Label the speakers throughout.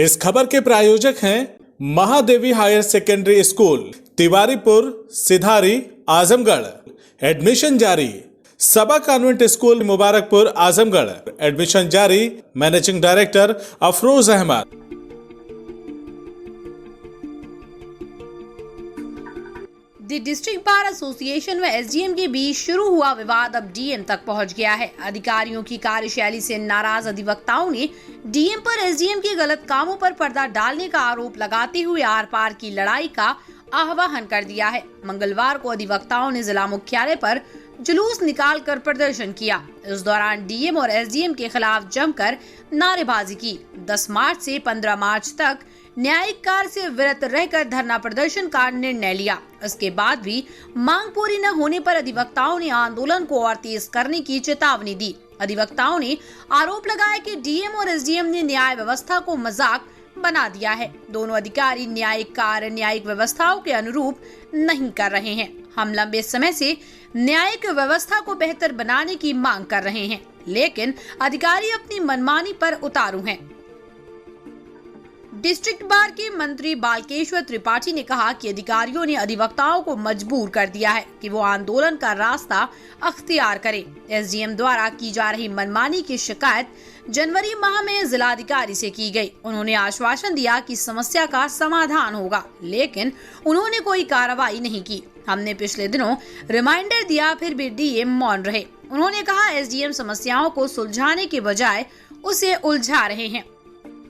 Speaker 1: इस खबर के प्रायोजक हैं Mahadevi higher secondary school, Tiwaripur, Sidhari, Azamgarh. Admission जारी। Saba convent school, Mubarakpur, Azamgarh. Admission जारी। Managing director Afroz Ahmed.
Speaker 2: The district bar association व एसडीएम के बीच शुरू हुआ विवाद अब डीएम तक पहुंच गया है। अधिकारियों की कार्यशैली से नाराज अधिवक्ताओं ने डीएम पर एसडीएम के गलत कामों पर पर्दा डालने का आरोप लगाते हुए आर पार की लड़ाई का आह्वान कर दिया है। मंगलवार को अधिवक्ताओं ने जिला मुख्यालय पर जुलूस निकालकर प्रदर्शन किया। इस दौरान डीएम और एसडीएम के खिलाफ जमकर नारेबाजी की। 10 मार्च से 15 मार्च तक न्यायिक कार्य से विरत रहकर धरना प्रदर्शन का निर्णय लिया। इसके बाद भी मांग पूरी न होने पर अधिवक्ताओं ने आंदोलन को और तेज करने की चेतावनी दी। अधिवक्ताओं ने आरोप लगाया कि डीएम और एसडीएम ने न्याय व्यवस्था को मजाक बना दिया है। दोनों अधिकारी न्यायिक कार्य न्यायिक व्यवस्थाओं के अनुरूप नहीं कर रहे हैं। हम लंबे समय से न्यायिक व्यवस्था को बेहतर बनाने की मांग कर रहे हैं, लेकिन अधिकारी अपनी मनमानी पर उतारू हैं। डिस्ट्रिक्ट बार के मंत्री बालकेश्वर त्रिपाठी ने कहा कि अधिकारियों ने अधिवक्ताओं को मजबूर कर दिया है कि वो आंदोलन का रास्ता अख्तियार करें। एसडीएम द्वारा की जा रही मनमानी की शिकायत जनवरी माह में जिलाधिकारी से की गई। उन्होंने आश्वासन दिया कि समस्या का समाधान होगा, लेकिन उन्होंने कोई कार्रवाई नहीं की। हमने पिछले दिनों रिमाइंडर दिया, फिर भी डीएम मौन रहे। उन्होंने कहा एसडीएम समस्याओं को सुलझाने के बजाय उसे उलझा रहे हैं।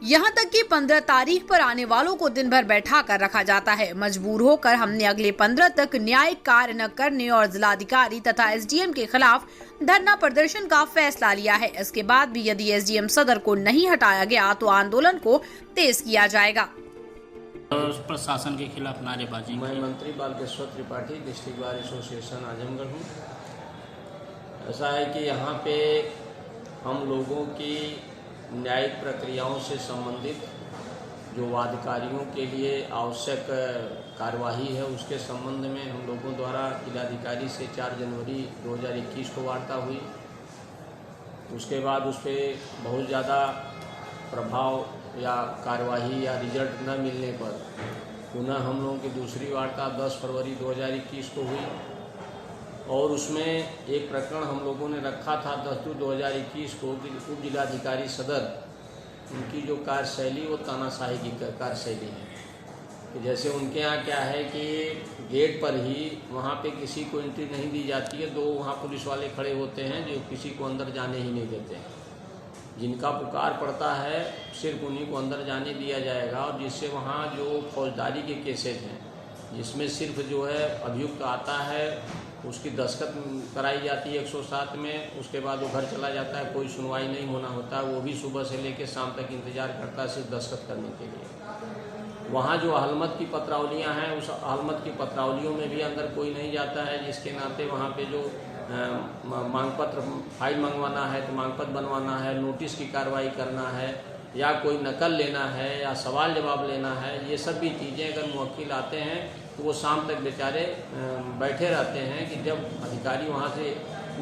Speaker 2: यहाँ तक कि 15 तारीख पर आने वालों को दिन भर बैठा कर रखा जाता है। मजबूर होकर हमने अगले 15 तक न्यायिक कार्य न करने और जिलाधिकारी तथा एसडीएम के खिलाफ धरना प्रदर्शन का फैसला लिया है। इसके बाद भी यदि एसडीएम सदर को नहीं हटाया गया तो आंदोलन को तेज किया जाएगा।
Speaker 3: प्रशासन के खिलाफ नारेबाजी।
Speaker 4: मैं मंत्री Balkeshwar Tripathi, district bar association Azamgarh हूँ। ऐसा है कि यहाँ पे हम लोगों की न्यायिक प्रक्रियाओं से संबंधित जो वादकारियों के लिए आवश्यक कार्यवाही है, उसके संबंध में हम लोगों द्वारा जिलाधिकारी से 4 जनवरी 2021 को वार्ता हुई। उसके बाद उस पर बहुत ज़्यादा प्रभाव या कार्यवाही या रिजल्ट न मिलने पर पुनः हम लोगों की दूसरी वार्ता 10 फरवरी 2021 को हुई और उसमें एक प्रकरण हम लोगों ने रखा था 10/2/2021 को कि उप जिलाधिकारी सदर उनकी जो कार्यशैली वो तानाशाही की कार्यशैली है कि जैसे उनके यहाँ क्या है कि गेट पर ही वहाँ पे किसी को एंट्री नहीं दी जाती है। 2 वहाँ पुलिस वाले खड़े होते हैं जो किसी को अंदर जाने ही नहीं देते हैं। जिनका पुकार पड़ता है सिर्फ उन्हीं को अंदर जाने दिया जाएगा और जिससे वहाँ जो फौजदारी के केसेज हैं जिसमें सिर्फ जो है अभियुक्त आता है, उसकी दस्तखत कराई जाती है 107 में, उसके बाद वो घर चला जाता है, कोई सुनवाई नहीं होना होता है। वो भी सुबह से लेकर शाम तक इंतज़ार करता है सिर्फ दस्तखत करने के लिए। वहाँ जो अहलमत की पत्रावलियाँ हैं, उस अहलमत की पत्रावलियों में भी अंदर कोई नहीं जाता है, जिसके नाते वहाँ पे जो मांग पत्र फाइल मंगवाना है तो मांग पत्र बनवाना है, नोटिस की कार्रवाई करना है या कोई नकल लेना है या सवाल जवाब लेना है, ये सब भी चीज़ें अगर मुवक्किल आते हैं तो वो शाम तक बेचारे बैठे रहते हैं कि जब अधिकारी वहाँ से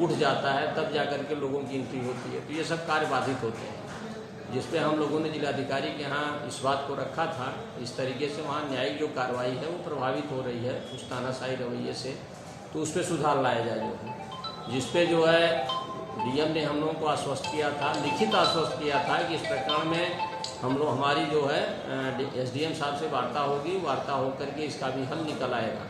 Speaker 4: उठ जाता है तब जा कर के लोगों की एंट्री होती है। तो ये सब कार्य बाधित होते हैं, जिस पे हम लोगों ने जिलाधिकारी के यहाँ इस बात को रखा था। इस तरीके से वहाँ न्यायिक जो कार्रवाई है वो प्रभावित हो रही है उस तानाशाही रवैये से, तो उस पर सुधार लाया जाए। जो है जिस पे जो है डीएम ने हम लोगों को आश्वस्त किया था, लिखित आश्वस्त किया था कि इस प्रकरण में हमारी जो है एसडीएम साहब से वार्ता होगी, वार्ता होकर के इसका भी हल निकल आएगा।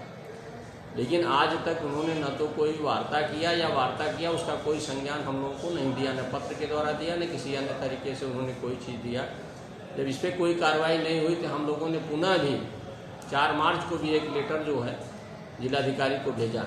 Speaker 4: लेकिन आज तक उन्होंने न तो कोई वार्ता किया या वार्ता किया उसका कोई संज्ञान हम लोगों को नहीं दिया, न पत्र के द्वारा दिया न किसी अन्य तरीके से उन्होंने कोई चीज़ दिया। जब इस पर कोई कार्रवाई नहीं हुई तो हम लोगों ने पुनः भी 4 मार्च को भी एक लेटर जो है जिलाधिकारी को भेजा,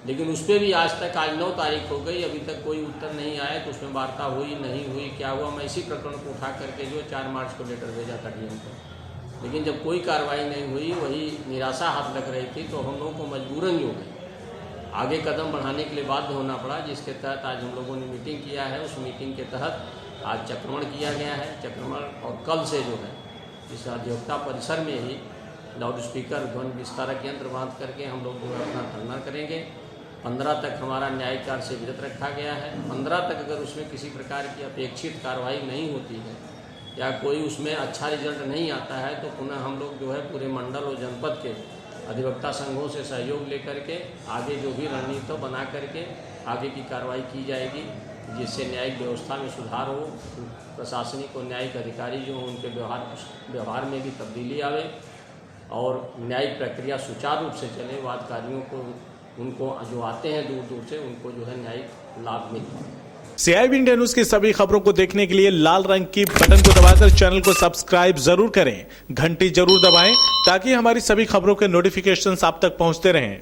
Speaker 4: लेकिन उस पर भी आज 9 तारीख हो गई, अभी तक कोई उत्तर नहीं आया। तो उसमें वार्ता हुई नहीं हुई क्या हुआ, मैं इसी प्रकरण को उठा करके जो 4 मार्च को लेटर भेजा था डीएम को। लेकिन जब कोई कार्रवाई नहीं हुई, वही निराशा हाथ लग रही थी, तो हम लोगों को मजबूरन जो है आगे कदम बढ़ाने के लिए बाध्य होना पड़ा, जिसके तहत आज हम लोगों ने मीटिंग किया है। उस मीटिंग के तहत आज चक्रमण किया गया है। चक्रमण और कल से जो है इस अधिवक्ता परिसर में ही लाउड स्पीकर ध्वनि विस्तारक यंत्र बांध करके हम लोग जो है अपना धरना करेंगे। 15 तक हमारा न्यायिक कार्य से विरत रखा गया है। 15 तक अगर उसमें किसी प्रकार की अपेक्षित कार्रवाई नहीं होती है या कोई उसमें अच्छा रिजल्ट नहीं आता है तो पुनः हम लोग जो है पूरे मंडल और जनपद के अधिवक्ता संघों से सहयोग लेकर के आगे जो भी रणनीति बना करके आगे की कार्रवाई की जाएगी, जिससे न्यायिक व्यवस्था में सुधार हो, प्रशासनिक और न्यायिक अधिकारी जो हों उनके व्यवहार में भी तब्दीली आवे और न्यायिक प्रक्रिया सुचारू रूप से चले। वादकारियों को उनको जो आते हैं दूर दूर से उनको जो है न्यायिक लाभ मिले।
Speaker 1: CIB इंडिया न्यूज की सभी खबरों को देखने के लिए लाल रंग की बटन को दबाकर चैनल को सब्सक्राइब जरूर करें, घंटी जरूर दबाएं ताकि हमारी सभी खबरों के नोटिफिकेशंस आप तक पहुंचते रहें।